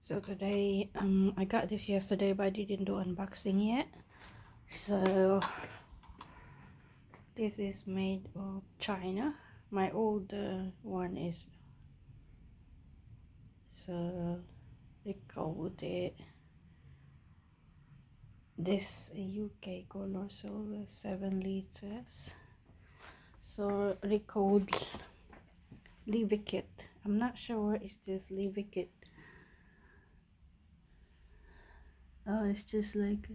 So today, I got this yesterday, but I didn't do unboxing yet. So this is made of China. My old one is so they called it this UK color silver 7 liters. So they called Llevikit. I'm not sure what is this Llevikit. Oh, it's just like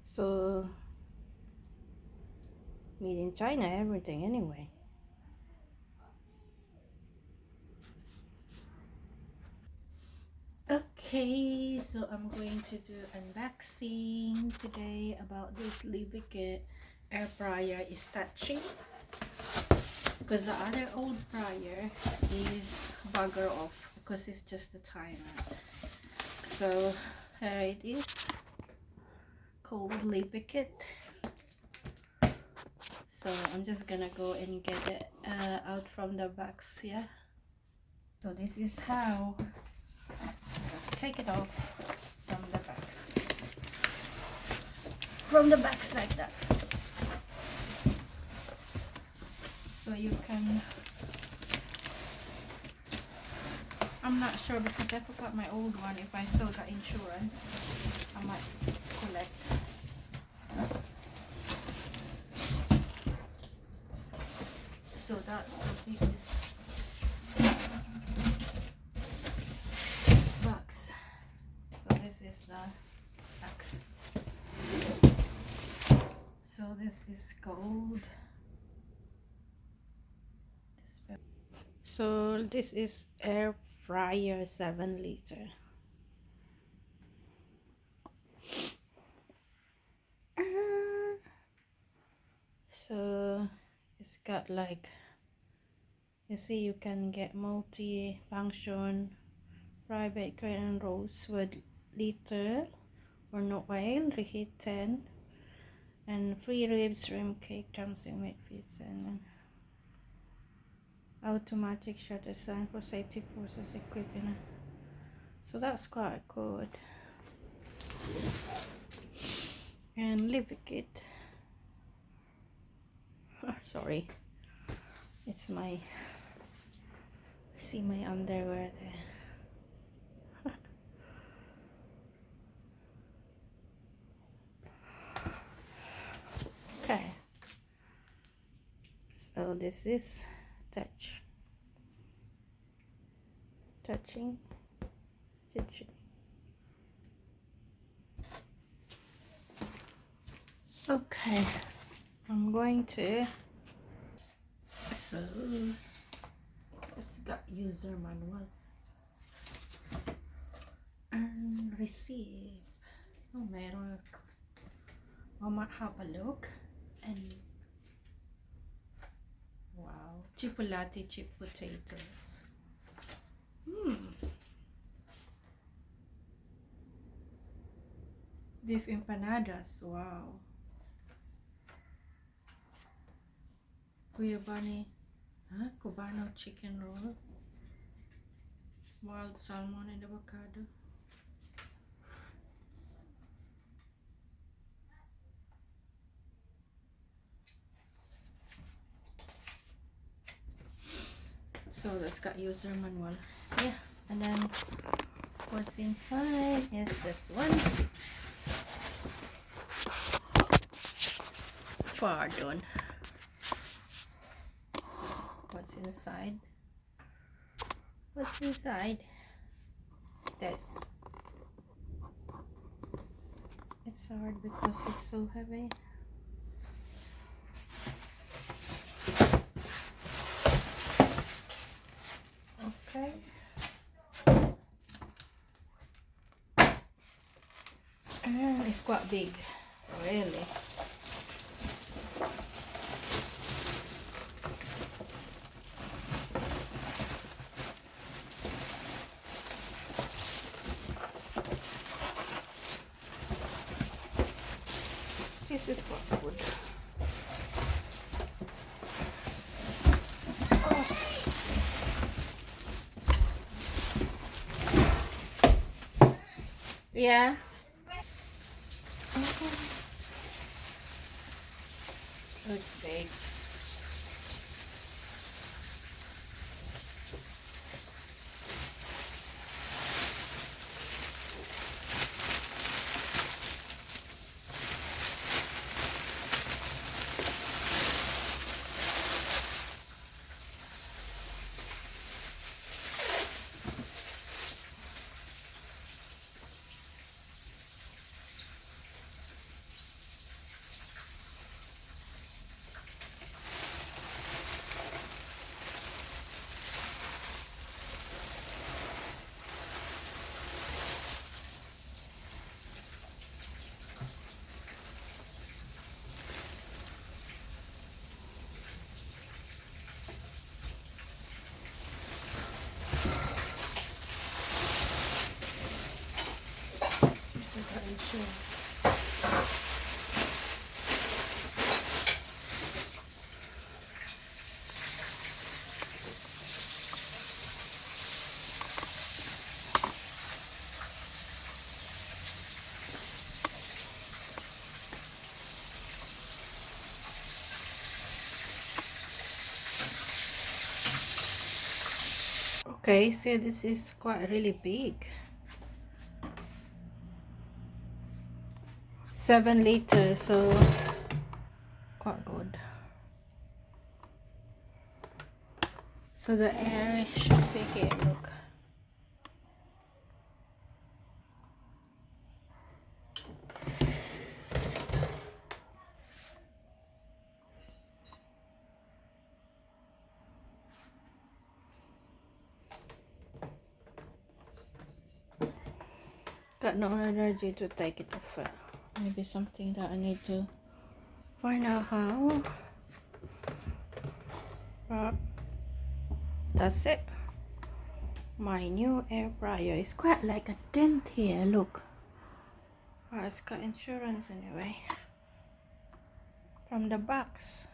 so made in China, everything anyway. Okay, so I'm going to do unboxing today about this Llevikit air fryer is touching because the other old fryer is bugger off because it's just a timer. So here it is, called Llevikit. So I'm just gonna go and get it out from the box. Yeah, so this is how take it off from the box. From the box like that. So you can, I'm not sure because I forgot my old one. If I still got insurance, I might collect. So that's the biggest box. So this is the box. So this is gold. So this is air fryer 7 liter. So it's got like, you see, you can get multi-function fry, bake, and roast with liter or no oil, reheat 10, and free ribs, shrimp cake, drumstick, meat fish, and automatic shutter sign for safety purposes equipment. So that's quite good. And Llevikit. Sorry, it's my, see my underwear there. Okay, so this is touching. Okay, I'm going to, so it's got user manual and receive. Oh, meron. I might have a look. And wow, chipolati chip potatoes. Beef empanadas. Wow. Cubano, Cubano chicken roll, wild salmon and avocado. So that's got user manual. Yeah, and then what's inside is this one. Pardon. What's inside? What's inside? This. It's hard because it's so heavy. Okay. And it's quite big, really. This is quite good. Yeah. It's big. This is very sure. Okay, so this is quite really big. 7 liters, so quite good. So the air should be here, look. Got no energy to take it off. Maybe something that I need to find out how. But that's it. My new air fryer is quite like a dent here, look. It's got insurance anyway. From the box.